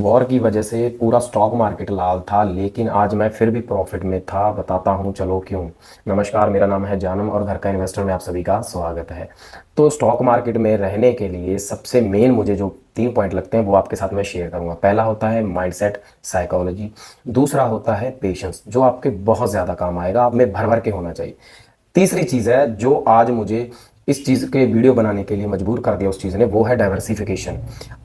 War की वजह से पूरा स्टॉक मार्केट लाल था, लेकिन आज मैं फिर भी प्रॉफिट में था। बताता हूँ चलो क्यों। नमस्कार, मेरा नाम है जानम और घर का इन्वेस्टर में आप सभी का स्वागत है। तो स्टॉक मार्केट में रहने के लिए सबसे मेन मुझे जो 3 पॉइंट लगते हैं वो आपके साथ मैं शेयर करूंगा। पहला होता है माइंडसेट, साइकोलॉजी। दूसरा होता है पेशेंस, जो आपके बहुत ज़्यादा काम आएगा, आप में भर भर के होना चाहिए। तीसरी चीज़ है जो आज मुझे इस चीज़ के वीडियो बनाने के लिए मजबूर कर दिया उस चीज़ ने, वो है डाइवर्सिफिकेशन।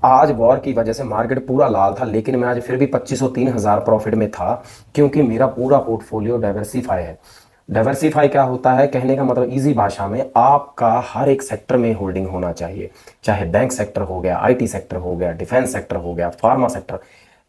आज वॉर की वजह से मार्केट पूरा लाल था, लेकिन मैं आज फिर भी 2503 हज़ार प्रॉफिट में था, क्योंकि मेरा पूरा पोर्टफोलियो डाइवर्सिफाई है। डाइवर्सिफाई क्या होता है, कहने का मतलब इजी भाषा में, आपका हर एक सेक्टर में होल्डिंग होना चाहिए। चाहे बैंक सेक्टर हो गया, आईटी सेक्टर हो गया, डिफेंस सेक्टर हो गया, फार्मा सेक्टर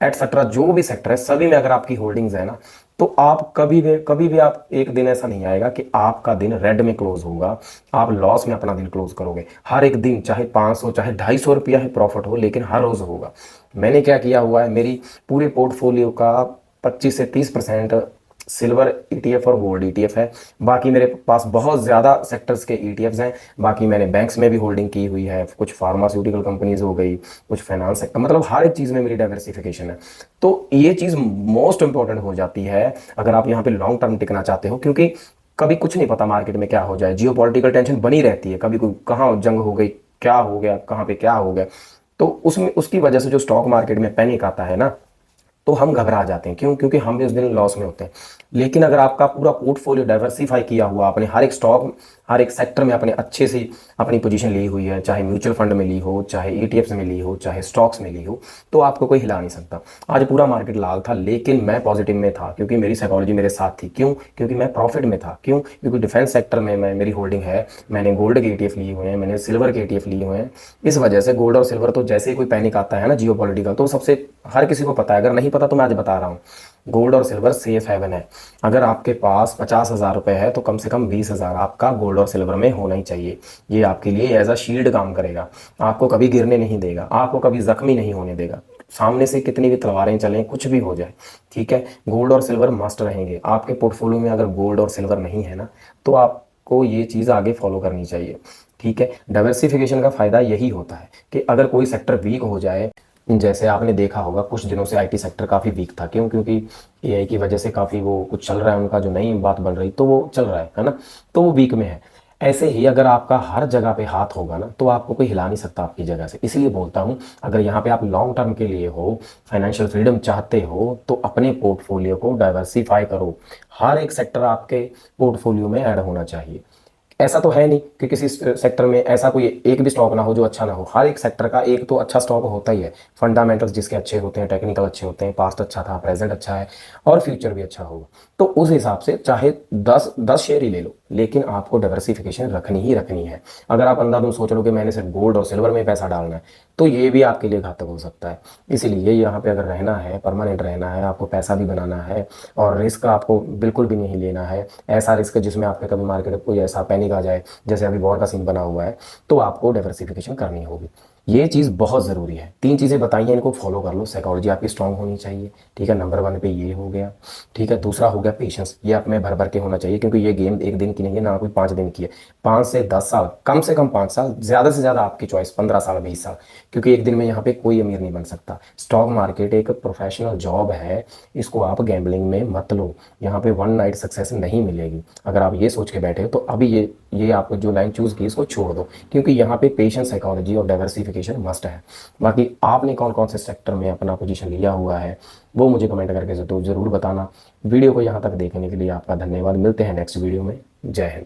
एटसेट्रा, जो भी सेक्टर है सभी में अगर आपकी होल्डिंग्स है ना, तो आप कभी भी आप एक दिन ऐसा नहीं आएगा कि आपका दिन रेड में क्लोज होगा, आप लॉस में अपना दिन क्लोज करोगे। हर एक दिन चाहे 500 चाहे 250 रुपया ही प्रॉफिट हो, लेकिन हर रोज होगा। मैंने क्या किया हुआ है, मेरी पूरे पोर्टफोलियो का 25 से 30% सिल्वर ईटीएफ और गोल्ड ईटीएफ है। बाकी मेरे पास बहुत ज़्यादा सेक्टर्स के ईटीएफ्स हैं। बाकी मैंने बैंक्स में भी होल्डिंग की हुई है, कुछ फार्मास्यूटिकल कंपनीज हो गई, कुछ फाइनेंस सेक्टर, मतलब हर एक चीज़ में मेरी डाइवर्सिफिकेशन है। तो ये चीज़ मोस्ट इंपॉर्टेंट हो जाती है अगर आप यहाँ पे लॉन्ग टर्म टिकना चाहते हो, क्योंकि कभी कुछ नहीं पता मार्केट में क्या हो जाए। जियो पॉलिटिकल टेंशन बनी रहती है, कभी कोई कहाँ जंग हो गई, क्या हो गया, कहाँ पे क्या हो गया। तो उसमें उसकी वजह से जो स्टॉक मार्केट में पैनिक आता है ना, तो हम घबरा जाते हैं। क्यों? क्योंकि हम भी उस दिन लॉस में होते हैं। लेकिन अगर आपका पूरा पोर्टफोलियो डाइवर्सिफाई किया हुआ, आपने हर एक स्टॉक, हर एक सेक्टर में अपने अच्छे से अपनी पोजीशन ली हुई है, चाहे म्यूचुअल फंड में ली हो, चाहे ईटीएफ्स में ली हो, चाहे स्टॉक्स में ली हो, तो आपको कोई हिला नहीं सकता। आज पूरा मार्केट लाल था, लेकिन मैं पॉजिटिव में था, क्योंकि मेरी साइकोलॉजी मेरे साथ थी। क्यों? क्योंकि मैं प्रॉफिट में था। क्यों? क्योंकि डिफेंस सेक्टर में मेरी होल्डिंग है, मैंने गोल्ड के ईटीएफ लिए हुए हैं, मैंने सिल्वर के ईटीएफ लिए हुए हैं। इस वजह से गोल्ड और सिल्वर, तो जैसे ही कोई पैनिक आता है ना जियो पॉलिटिकल, तो सबसे हर किसी को पता है। अगर नहीं पता तो मैं आज बता रहा हूँ, गोल्ड और सिल्वर सेफ हेवन है। अगर आपके पास 50,000 रुपए है तो कम से कम 20,000 आपका गोल्ड और सिल्वर में होना ही चाहिए। ये आपके लिए एज अ शील्ड काम करेगा, आपको कभी गिरने नहीं देगा, आपको कभी जख्मी नहीं होने देगा। सामने से कितनी भी तलवारें चलें, कुछ भी हो जाए, ठीक है, गोल्ड और सिल्वर मस्ट रहेंगे आपके पोर्टफोलियो में। अगर गोल्ड और सिल्वर नहीं है ना, तो आपको ये चीज़ आगे फॉलो करनी चाहिए, ठीक है। डाइवर्सिफिकेशन का फायदा यही होता है कि अगर कोई सेक्टर वीक हो जाए, जैसे आपने देखा होगा कुछ दिनों से आईटी सेक्टर काफ़ी वीक था। क्यों? क्योंकि एआई की वजह से काफ़ी वो कुछ चल रहा है, उनका जो नई बात बन रही, तो वो चल रहा है ना, तो वो वीक में है। ऐसे ही अगर आपका हर जगह पे हाथ होगा ना, तो आपको कोई हिला नहीं सकता आपकी जगह से। इसलिए बोलता हूँ, अगर यहाँ पे आप लॉन्ग टर्म के लिए हो, फाइनेंशियल फ्रीडम चाहते हो, तो अपने पोर्टफोलियो को डाइवर्सिफाई करो। हर एक सेक्टर आपके पोर्टफोलियो में ऐड होना चाहिए। ऐसा तो है नहीं कि किसी सेक्टर में ऐसा कोई एक भी स्टॉक ना हो जो अच्छा ना हो। हर एक सेक्टर का एक तो अच्छा स्टॉक होता ही है। फंडामेंटल्स जिसके अच्छे होते हैं, टेक्निकल अच्छे होते हैं, पास्ट अच्छा था, प्रेजेंट अच्छा है और फ्यूचर भी अच्छा होगा। तो उस हिसाब से चाहे 10 शेयर ही ले लो, लेकिन आपको डाइवर्सिफिकेशन रखनी ही रखनी है। अगर आप अंधाधुंध सोच लो कि मैंने सिर्फ गोल्ड और सिल्वर में पैसा डालना है, तो ये भी आपके लिए घातक हो सकता है। इसीलिए यहाँ पे अगर रहना है, परमानेंट रहना है, आपको पैसा भी बनाना है और रिस्क आपको बिल्कुल भी नहीं लेना है, ऐसा रिस्क जिसमें आपके कभी मार्केट में कोई ऐसा पैनिक आ जाए जैसे अभी वॉर का सीन बना हुआ है, तो आपको डाइवर्सिफिकेशन करनी होगी। ये चीज़ बहुत ज़रूरी है। 3 चीज़ें बताई हैं, इनको फॉलो कर लो। साइकोलॉजी आपकी स्ट्रांग होनी चाहिए, ठीक है, नंबर 1 पे ये हो गया, ठीक है। दूसरा हो गया पेशेंस, ये आप में भर भर के होना चाहिए, क्योंकि ये गेम एक दिन की नहीं है ना, कोई 5 दिन की है। 5 से 10 साल, कम से कम 5 साल, ज़्यादा से ज़्यादा आपकी चॉइस 15 साल 20 साल, क्योंकि एक दिन में यहाँ पे कोई अमीर नहीं बन सकता। स्टॉक मार्केट एक प्रोफेशनल जॉब है, इसको आप गैम्बलिंग में मत लो। यहाँ पे वन नाइट सक्सेस नहीं मिलेगी। अगर आप ये सोच के बैठे हो तो अभी ये आपको जो लाइन चूज़ की इसको छोड़ दो, क्योंकि यहाँ पे पेशेंस, साइकोलॉजी और डाइवर्सिफिकेशन मस्ट है। बाकी आपने कौन कौन से सेक्टर में अपना पोजीशन लिया हुआ है वो मुझे कमेंट करके ज़रूर बताना। वीडियो को यहाँ तक देखने के लिए आपका धन्यवाद। मिलते हैं नेक्स्ट वीडियो में। जय हिंद।